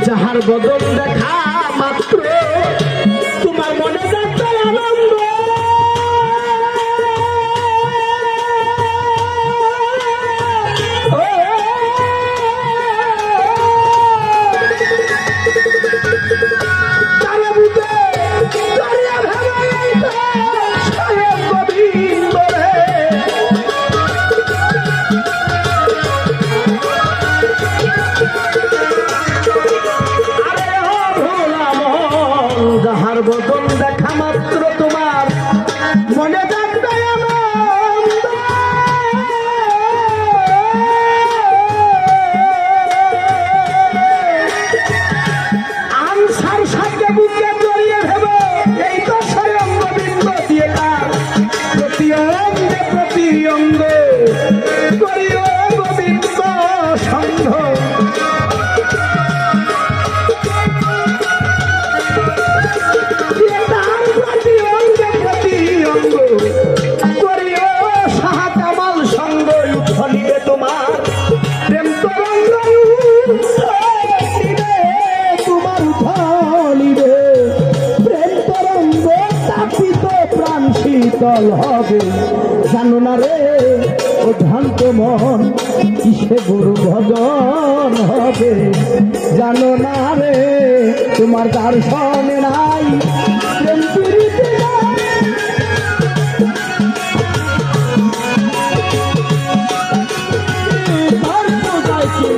যাহার বদল দেখা মাত্র তোমার মনে যাচ্ছে আনন্দ, তারে বুঝে করিয়া ভেবে স্বয়ং গোবিন্দ রে। যাহার বদন দেখা মাত্র তোমার মনে থাকবে আনন্দ, আনসার সাথে বুকে জড়িয়ে ভেবে এই তো স্বয়ং গোবিন্দ দিয়ে তার প্রতি অঙ্গে প্রতি অঙ্গে করিও গোবিন্দ সঙ্গ। শীতল হবে জানো না রে ও ভ্রান্ত মন, কিসে গুরু ভজন হবে জানো না রে, তোমার দর্শনে নাই প্রেম প্রীতি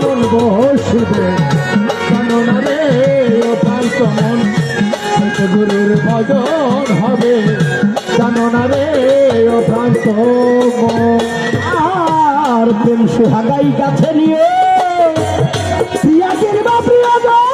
মন বসবে জানো না রে ও ভ্রান্ত মন, গুরুর ভজন হবে জানো না রে ও ভ্রান্ত মন। আর প্রেম সুহাগাই কাছে নিয়ে প্রিয়াদের বা প্রিয়জন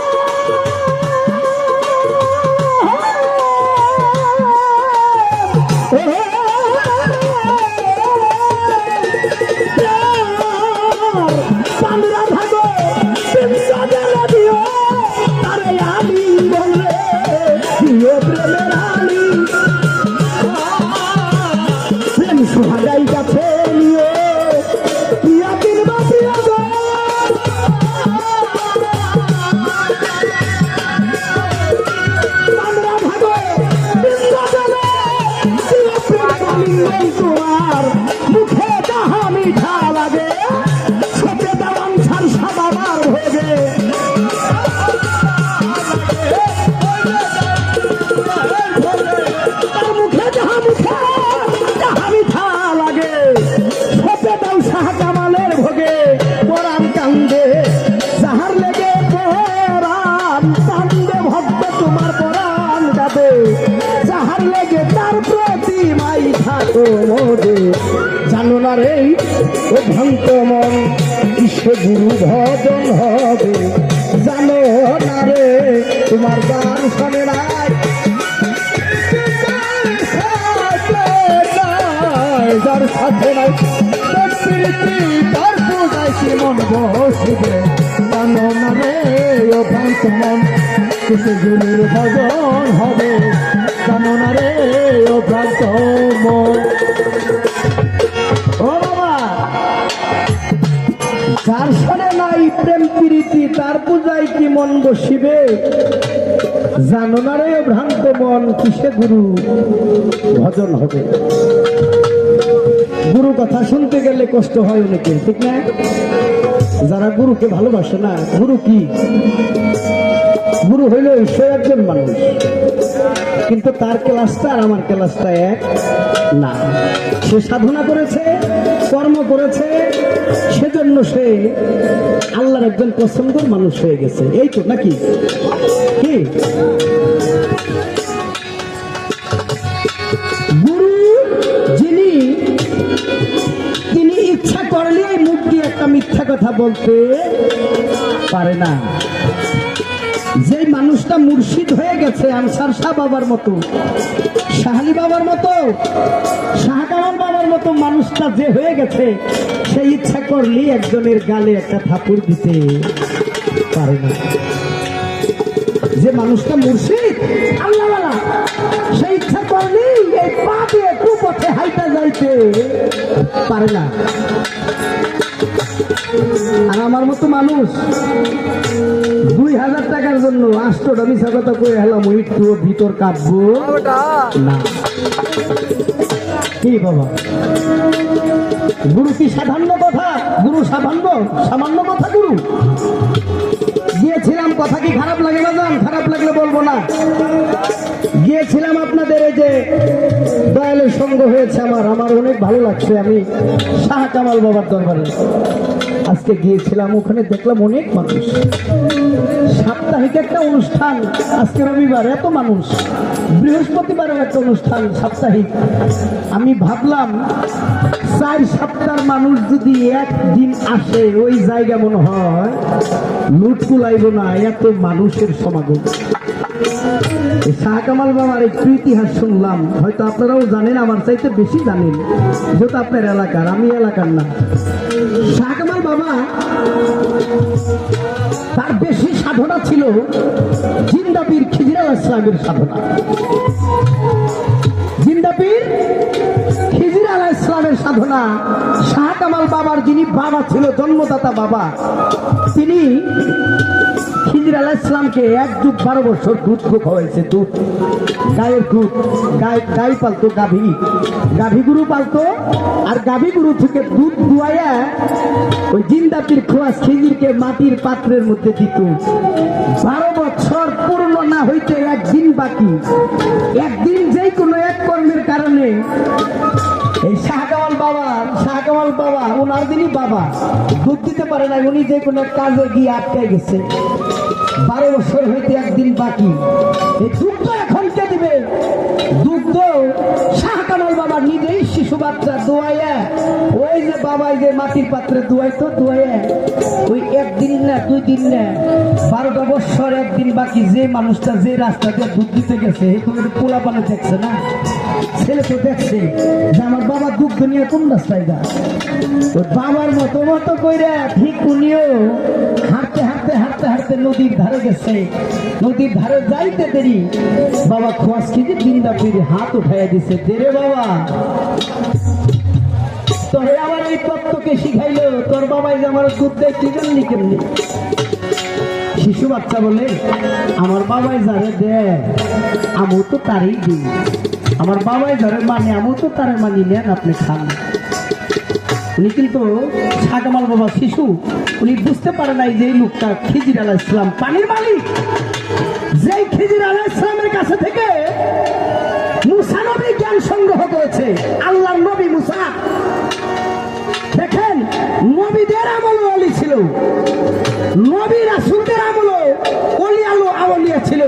সুহাগাই কাছে নিয়ে প্রিয়াদের বা প্রিয়জন তোমার মুখে যাহা মিঠা লাগে সতে দাম ছাড় সাদাবার ভোগে মুখে যাহা মিঠা লাগে সতে দাও শাহ কামালের ভোগে পরাণ কান্দে যাহার লেগে পরাণ কান্দে ভক্ত তোমার পরাণ কাঁদে যাহার লেগে তার প্রতি মাই থাকো মোদে জানো না রে ও ভ্রান্ত মন, কিসে গুরু ভজন হবে জানো না রে, তোমার দর্শনে নাই যার সাথে নাই প্রীতি তার পূজায় কি মন বসবে জানো না রে ও ভ্রান্ত মন, কিসে গুরুর ভজন হবে জানো না রে ও ভ্রান্ত মন। ও বাবা, যার সনে নাই প্রেম প্রীতি তার পূজায় কি মন বসিবে জানো না রে ভ্রান্ত মন, কিসে গুরু ভজন হবে। গুরু কথা শুনতে গেলে কষ্ট হয় অনেকে, ঠিক না? যারা গুরুকে ভালোবাসে না, গুরু কি? গুরু হইল সে একজন মানুষ, কিন্তু তার ক্লাসটা আর আমার ক্লাসটা এক না। সে সাধনা করেছে, কর্ম করেছে, সেজন্য সে আল্লাহর একজন পছন্দের মানুষ হয়ে গেছে, এই তো নাকি? কি গুরু যিনি, তিনি ইচ্ছা করলে মুখ দিয়ে একটা মিথ্যা কথা বলতে পারে না। যে মানুষটা মুর্শিদ হয়ে গেছে আনসার শাহ বাবার মতো, শাহালি বাবার মতো, শাহ কামাল বাবার মতো মানুষটা যে হয়ে গেছে, সে ইচ্ছা করলেই একজনের গালে একটা থাপড় দিতে পারে না। যে মানুষটা মুর্শিদ আল্লাহওয়ালা, সে ইচ্ছা করলেই এই পা দিয়ে কুপথে হাইটা যাইতে পারে না। আর আমার মতো মানুষ 2000 টাকার জন্য আষ্টটা মিশা কথা কয়ে হেলাম, একটু ভিতর কাঁপবো না। কি বাবা, গুরু কি সাধারণ কথা? গুরু সামান্য কথা গুরু? গিয়েছিলাম, কথা কি খারাপ লাগে না? জান, খারাপ লাগলে বলবো না। গিয়েছিলাম আপনাদের এই যে দয়ালের সঙ্গ হয়েছে, আমার অনেক ভালো লাগছে। আমি শাহ কামাল বাবার দরবারে আজকে গিয়েছিলাম, ওখানে দেখলাম অনেক মানুষ। সাপ্তাহিক একটা অনুষ্ঠান, আজকে রবিবার এত মানুষ, বৃহস্পতিবারের একটা অনুষ্ঠান সাপ্তাহিক। আমি ভাবলাম 4 সপ্তাহ মানুষ যদি একদিন আসে, ওই জায়গা মনে হয় লুট কুলাইব না, এত মানুষের সমাগম। শাহ কামাল বাবার একটু ইতিহাস শুনলাম, হয়তো আপনারাও জানেন, আমার চাইতে বেশি জানেন, যেহেতু আপনার এলাকার, আমি এলাকার না। শাহ কামাল বাবা তার বেশি সাধনা ছিল জিন্দা পীর খিজির আলাইহিস সালামের সাধনা। জিন্দা পীর খিজির আলাইহিস সালামের সাধনা। শাহ কামাল বাবার যিনি বাবা ছিল, জন্মদাতা বাবা, তিনি খিজির আলাইহিস সালামকে 1 যুগ 12 বছর দুধ খাওয়াইছে। দুধ, গায়ের দুধ, গাই পালতো, গাভী গরু পালতো, আর গাভী গরু থেকে দুধ দুয়াইয়া ওই জিন্দা পীর খোয়াস খিজিরকে মাটির পাত্রের মধ্যে দিত। 12 বছর পূর্ণ না হইতে একদিন বাকি, একদিন যে কোনো এক কর্মের কারণে এই শাহ কামাল বাবা ওনার যিনি বাবা দুধ দিতে পারে না, উনি যে কোনো কাজে গিয়ে আটকে গেছে। 12 বছর হইতে একদিন বাকি, এই দুগ্ধ এখন কে দিবে? দুগ্ধ শাহ কামাল বাবা নিজেই শিশু বাচ্চা দোয়াইয়া, ওই যে বাবাই যে মাটির পাত্রে দোয়াইতো, দোয়াইয়া ওই 1 দিন না 2 দিন না 12টা বছর একদিন বাকি, যে মানুষটা যে রাস্তা দিয়ে দুধ দিতে গেছে, তুমি পোলা পানে দেখছে না, ছেলে তো দেখছে যে আমার বাবা দুধ নিয়ে কোন রাস্তায় যায়। ওই বাবার মতো কইরা ঠিক উনিও হাঁটতে নদীর ধারে গেছে। নদীর ধারে যাইতে দেরি বাবা খোয়াস খিজির জিন্দা পীর হাত উঠাইয়া দিছে, দেরে বাবা তোরে আমার এই তত্ত্বকে শিখাইলো, তোর বাবাই যে আমার দুধ দেয় তুই জানলি কেমনি? শিশু বাচ্চা বলে, আমার বাবাই যারে দেয় আমিও তো তারই দিই, আমার বাবাই যারে মানে আমিও তো তারে মানি, নেন আপনি খান। উনি কিন্তু শাহ কামাল বাবা শিশু, উনি বুঝতে পারে নাই যে এই লোকটা খিজির আলাইহিস সালাম পানির মালিক। যে খিজির আলাইহিস সালামের কাছে থেকে মুসা নবী জ্ঞান সংগ্রহ করেছে, আল্লাহর নবী মুসা। দেখেন, নবীদের আমলও ওলি ছিল, নবী রাসূলদের আমলও ওলি আউলিয়া ছিল,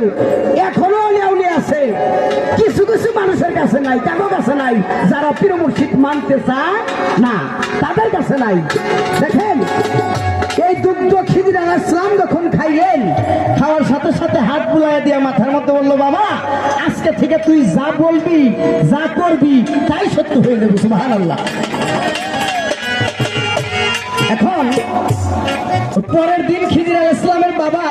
এখনো ওলি আউলিয়া আছে। কিছু কিছু মানুষের কাছে নাই, কারো কাছে নাই, যারা পীর মুর্শিদ মানতে চায় না, তাদের কাছে নাই। দেখেন, এই দুগ্ধ খিজির আলাইহিস সালাম যখন খাইলেন, খাওয়ার সাথে সাথে হাত বুলাইয়া দিয়ে মাথার মধ্যে বললো, বাবা আজকে থেকে তুই যা বলবি যা করবি তাই সত্য হয়ে যাবে। সুবহানাল্লাহ। এখন পরের দিন খিজির আলাইহিস সালামের বাবা